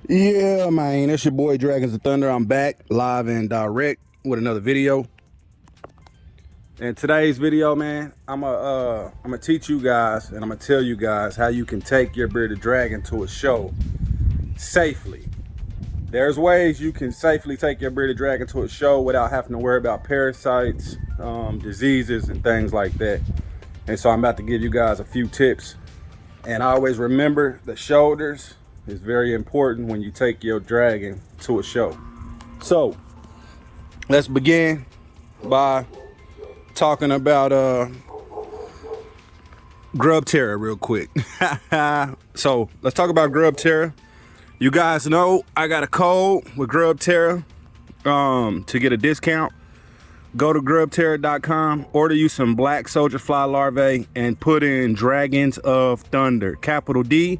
Yeah, man, it's your boy Dragons of Thunder. I'm back live and direct with another video. In today's video, man, I'm gonna teach you guys and I'm gonna tell you guys how you can take your bearded dragon to a show safely. There's ways you can safely take your bearded dragon to a show without having to worry about parasites, diseases, and things like that. And so I'm about to give you guys a few tips. And always remember, the shoulders is very important when you take your dragon to a show. So let's begin by talking about Grubterra real quick. So let's talk about Grubterra. You guys know I got a code with Grubterra to get a discount. Go to grubterra.com, order you some black soldier fly larvae, and put in Dragons of Thunder. Capital D,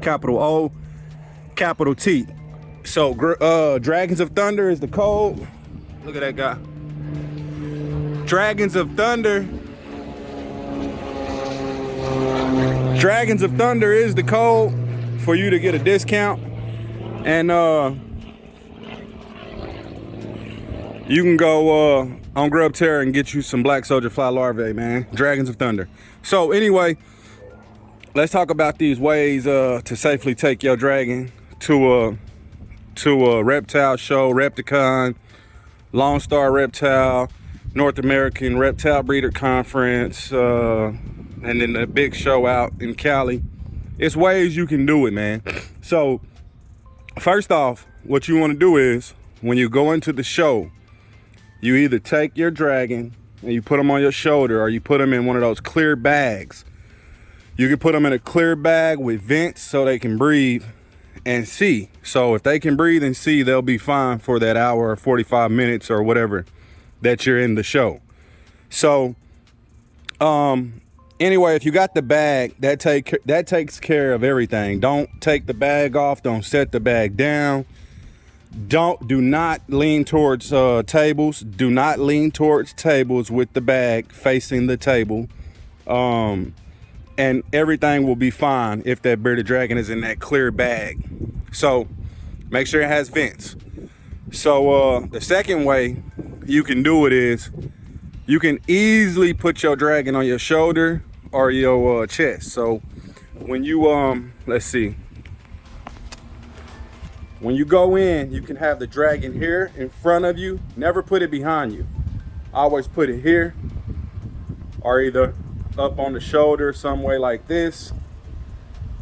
capital O, capital T. So Dragons of Thunder is the code. Look at that guy. Dragons of Thunder. Dragons of Thunder is the code for you to get a discount. And you can go on Grubterra and get you some black soldier fly larvae, man. Dragons of Thunder. So anyway, let's talk about these ways to safely take your dragon to a reptile show, Repticon, Lone Star Reptile, North American Reptile Breeder Conference, and then the big show out in Cali. It's ways you can do it, man. So first off, what you want to do is when you go into the show, you either take your dragon and you put them on your shoulder, or you put them in one of those clear bags. You can put them in a clear bag with vents so they can breathe and see. So if they can breathe and see, they'll be fine for that hour or 45 minutes or whatever that you're in the show. So anyway, if you got the bag, that takes care of everything. Don't take the bag off. Don't set the bag down. Do not lean towards tables. Do not lean towards tables with the bag facing the table. And everything will be fine if that bearded dragon is in that clear bag. So make sure it has vents. So the second way you can do it is you can easily put your dragon on your shoulder or your chest. So when you let's see, when you go in, you can have the dragon here in front of you. Never put it behind you. Always put it here, or either up on the shoulder some way like this.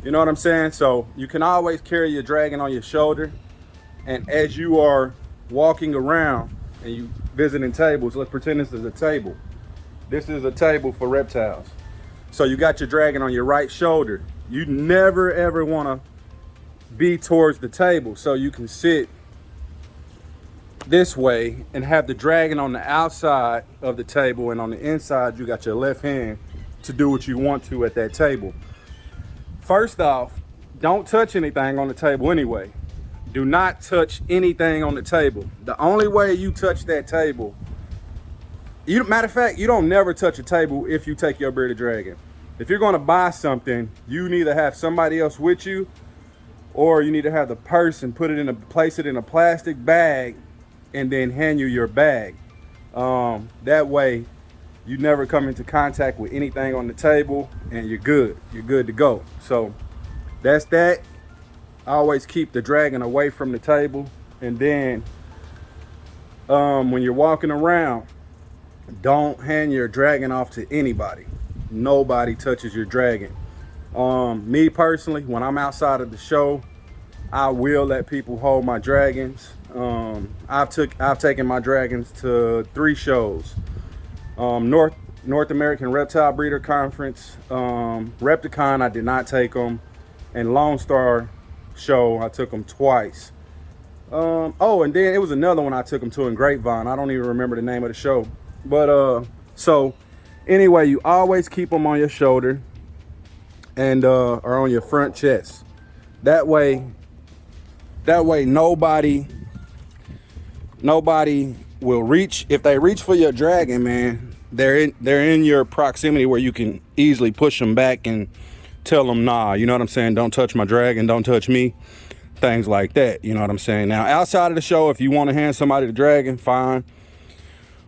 You know what I'm saying? So you can always carry your dragon on your shoulder. And as you are walking around and you visiting tables, let's pretend this is a table. This is a table for reptiles. So you got your dragon on your right shoulder. You never ever want to be towards the table, so you can sit this way and have the dragon on the outside of the table, and on the inside you got your left hand to do what you want to at that table. First off, don't touch anything on the table anyway. Do not touch anything on the table. The only way you touch that table, matter of fact, you don't never touch a table if you take your bearded dragon. If you're going to buy something, you need to have somebody else with you, or you need to have the person place it in a plastic bag and then hand you your bag. That way you never come into contact with anything on the table and you're good to go. So that's that. Always keep the dragon away from the table. And then when you're walking around, don't hand your dragon off to anybody. Nobody touches your dragon. Me personally, when I'm outside of the show, I will let people hold my dragons. I've taken my dragons to 3 shows. North American Reptile Breeder Conference, Repticon, I did not take them, and Lone Star show, I took them twice. Oh, and then it was another one I took them to in Grapevine. I don't even remember the name of the show. But so anyway, you always keep them on your shoulder and or on your front chest. That way nobody will reach. If they reach for your dragon, man, they're in your proximity where you can easily push them back and tell them, nah, you know what I'm saying? Don't touch my dragon, don't touch me. things like that. You know what I'm saying? Now, outside of the show, if you want to hand somebody the dragon, fine.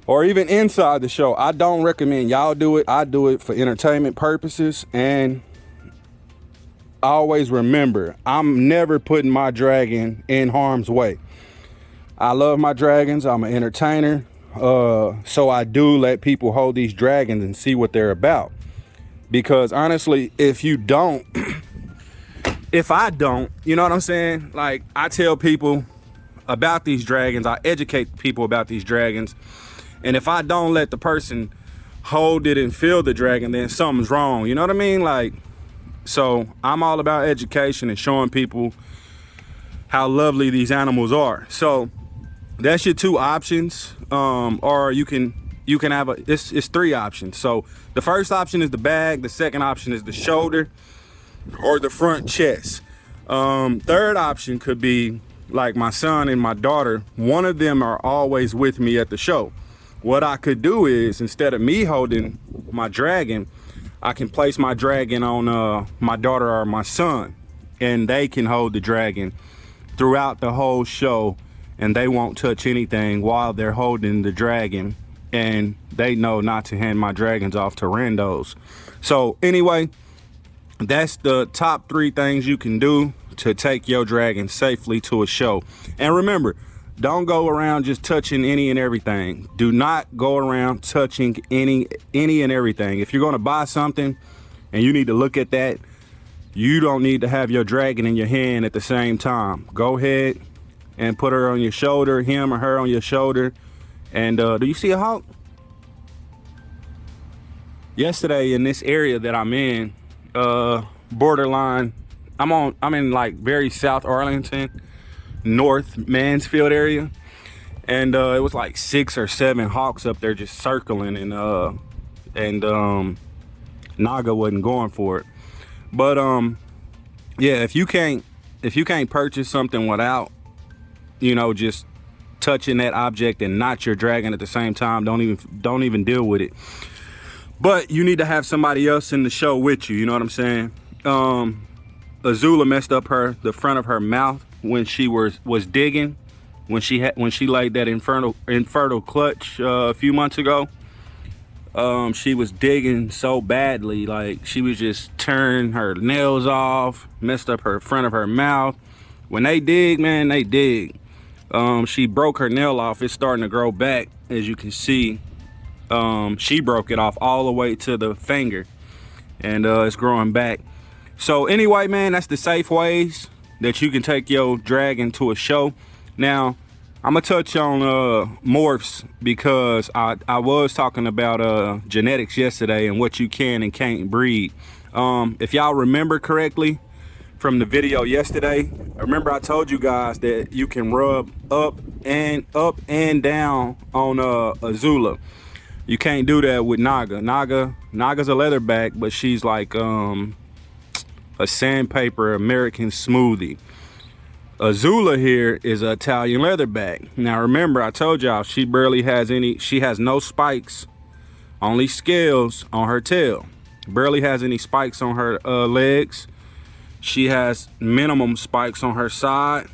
Or even inside the show, I don't recommend y'all do it. I do it for entertainment purposes. And always remember, I'm never putting my dragon in harm's way. I love my dragons. I'm an entertainer. So I do let people hold these dragons and see what they're about. Because honestly, if you don't, if I don't, you know what I'm saying? Like, I tell people about these dragons. I educate people about these dragons. And if I don't let the person hold it and feel the dragon, then something's wrong. You know what I mean? Like, so I'm all about education and showing people how lovely these animals are. So that's your two options. Or you can have it's three options. So the first option is the bag. The second option is the shoulder or the front chest. Third option could be like my son and my daughter. One of them are always with me at the show. What I could do is, instead of me holding my dragon, I can place my dragon on my daughter or my son, and they can hold the dragon throughout the whole show, and they won't touch anything while they're holding the dragon, and they know not to hand my dragons off to randos. So anyway, that's the top 3 things you can do to take your dragon safely to a show. And remember, don't go around just touching any and everything. Do not go around touching any and everything. If you're going to buy something and you need to look at that, you don't need to have your dragon in your hand at the same time. Go ahead and put her on your shoulder, him or her on your shoulder. And do you see a hawk? Yesterday in this area that I'm in, borderline, I'm in like very South Arlington, North Mansfield area, and it was like 6 or 7 hawks up there just circling, and Naga wasn't going for it. But yeah, if you can't purchase something without, you know, just touching that object and not your dragon at the same time, don't even deal with it. But you need to have somebody else in the show with you. You know what I'm saying? Azula messed up the front of her mouth when she was digging, when she laid that infertile clutch a few months ago. She was digging so badly, like she was just tearing her nails off, messed up her front of her mouth. When they dig, man, they dig. She broke her nail off. It's starting to grow back, as you can see. She broke it off all the way to the finger, and it's growing back. So anyway, man, that's the safe ways that you can take your dragon to a show. Now, I'm gonna touch on morphs, because I was talking about genetics yesterday and what you can and can't breed. If y'all remember correctly from the video yesterday, remember I told you guys that you can rub up and down on Azula. You can't do that with Naga. Naga's a leatherback, but she's like a sandpaper American smoothie. Azula here is an Italian leatherback. Now remember, I told y'all she has no spikes, only scales on her tail. Barely has any spikes on her legs. She has minimum spikes on her side.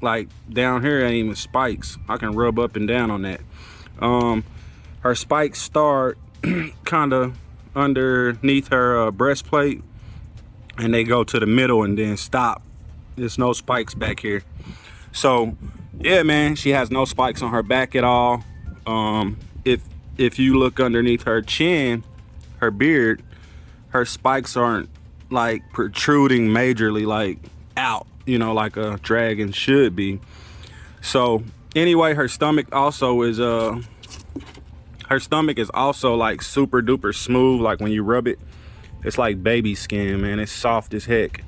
Like down here ain't even spikes. I can rub up and down on that. Her spikes start kind of underneath her breastplate, and they go to the middle and then stop. There's no spikes back here. So yeah, man, she has no spikes on her back at all. If you look underneath her chin, her beard, her spikes aren't like protruding majorly, like out, you know, like a dragon should be. So anyway, her stomach is also like super duper smooth. Like when you rub it, it's like baby skin, man. It's soft as heck.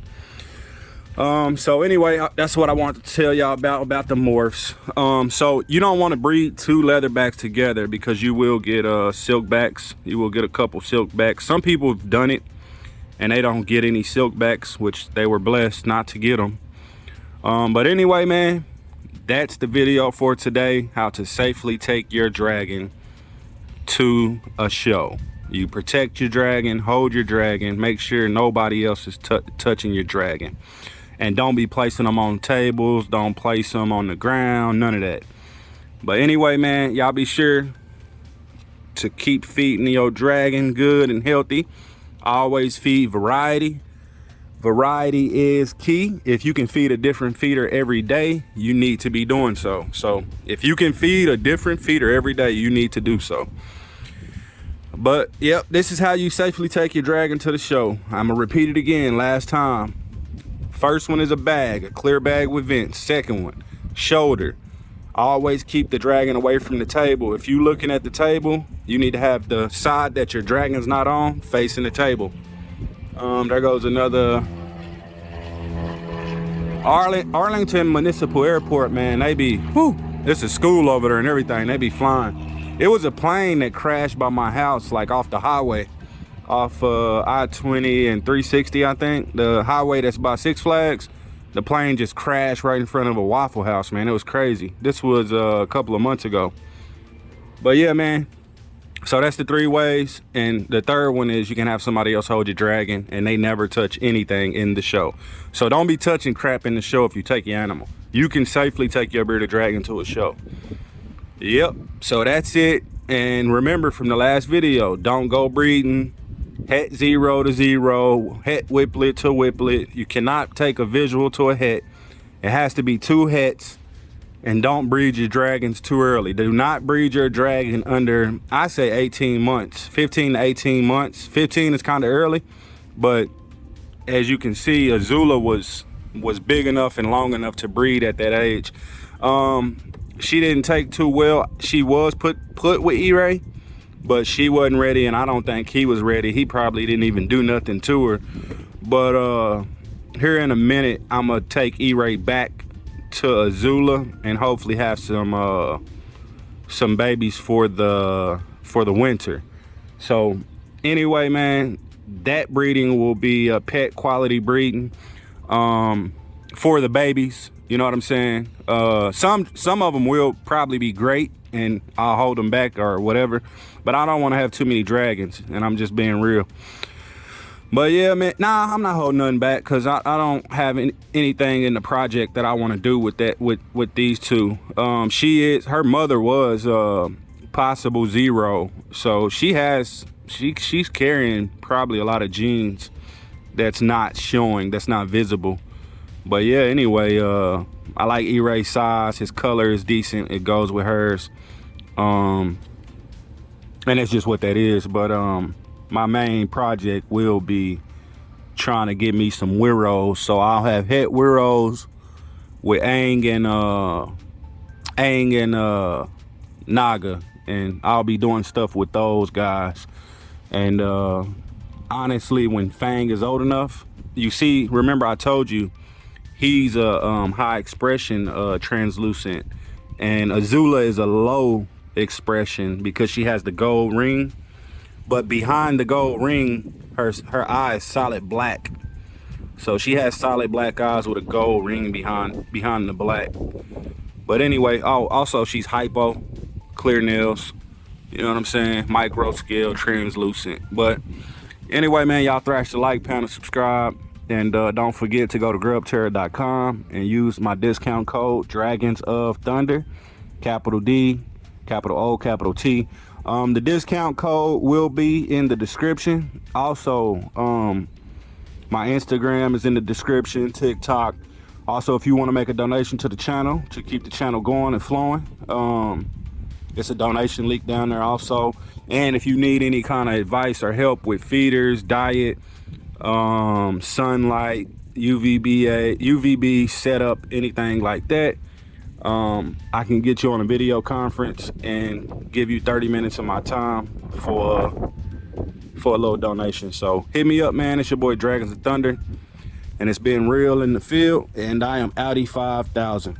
So anyway, that's what I wanted to tell y'all about the morphs. So you don't want to breed 2 leatherbacks together, because you will get silkbacks. You will get a couple silkbacks. Some people have done it and they don't get any silkbacks, which they were blessed not to get them. But anyway, man, that's the video for today. How to safely take your dragon to a show. You protect your dragon, hold your dragon, make sure nobody else is touching your dragon. And don't be placing them on tables, don't place them on the ground, none of that. But anyway, man, y'all be sure to keep feeding your dragon good and healthy. Always feed variety. Variety is key. If you can feed a different feeder every day, you need to be doing so. So if you can feed a different feeder every day, you need to do so. But yep, this is how you safely take your dragon to the show. I'm gonna repeat it again, last time. First one is a bag, a clear bag with vents. Second one, shoulder. Always keep the dragon away from the table. If you're looking at the table, you need to have the side that your dragon's not on facing the table. There goes another Arlington Municipal Airport, man. They be, whew, it's a school over there and everything. They be flying. It was a plane that crashed by my house, like off the highway, off I-20 and 360, I think. The highway that's by Six Flags. The plane just crashed right in front of a Waffle House, man. It was crazy. This was a couple of months ago. But yeah, man. So that's the 3 ways. And the third one is you can have somebody else hold your dragon and they never touch anything in the show. So don't be touching crap in the show if you take your animal. You can safely take your bearded dragon to a show. Yep. So that's it. And remember from the last video, don't go breeding het 0 to 0, het whiplet to whiplet. You cannot take a visual to a het. It has to be 2 hets. And don't breed your dragons too early. Do not breed your dragon under, I say 18 months, 15 to 18 months. 15 is kind of early, but as you can see, Azula was big enough and long enough to breed at that age. She didn't take too well. She was put with E-Ray, but she wasn't ready, and I don't think he was ready. He probably didn't even do nothing to her. But here in a minute, I'm gonna take E-Ray back to Azula and hopefully have some babies for the winter. So anyway, man, that breeding will be a pet quality breeding for the babies. You know what I'm saying? Some of them will probably be great and I'll hold them back or whatever, but I don't want to have too many dragons, and I'm just being real. But yeah, man, nah, I'm not holding nothing back because I don't have anything in the project that I want to do with that with these 2. Her mother was possible 0, so she's carrying probably a lot of genes that's not showing, that's not visible. But yeah, anyway, I like E-Ray's size. His color is decent. It goes with hers, and that's just what that is. But my main project will be trying to get me some Wirros. So I'll have het Wirros with Aang and Naga, and I'll be doing stuff with those guys. And honestly, when Fang is old enough, you see, remember I told you he's a high expression translucent, and Azula is a low expression because she has the gold ring. But behind the gold ring, her eye is solid black. So she has solid black eyes with a gold ring behind the black. But anyway, also she's hypo, clear nails. You know what I'm saying? Micro scale, translucent. But anyway, man, y'all thrash the like, pound, and subscribe. And don't forget to go to Grubterra.com and use my discount code DragonsOfThunder, capital D, capital O, capital T. The discount code will be in the description. Also, my Instagram is in the description, TikTok. Also, if you want to make a donation to the channel to keep the channel going and flowing, it's a donation link down there also. And if you need any kind of advice or help with feeders, diet, sunlight, UVB setup, anything like that, I can get you on a video conference and give you 30 minutes of my time for a little donation. So hit me up, man. It's your boy Dragons of Thunder, and it's been real in the field, and I am OUTTIE 5000.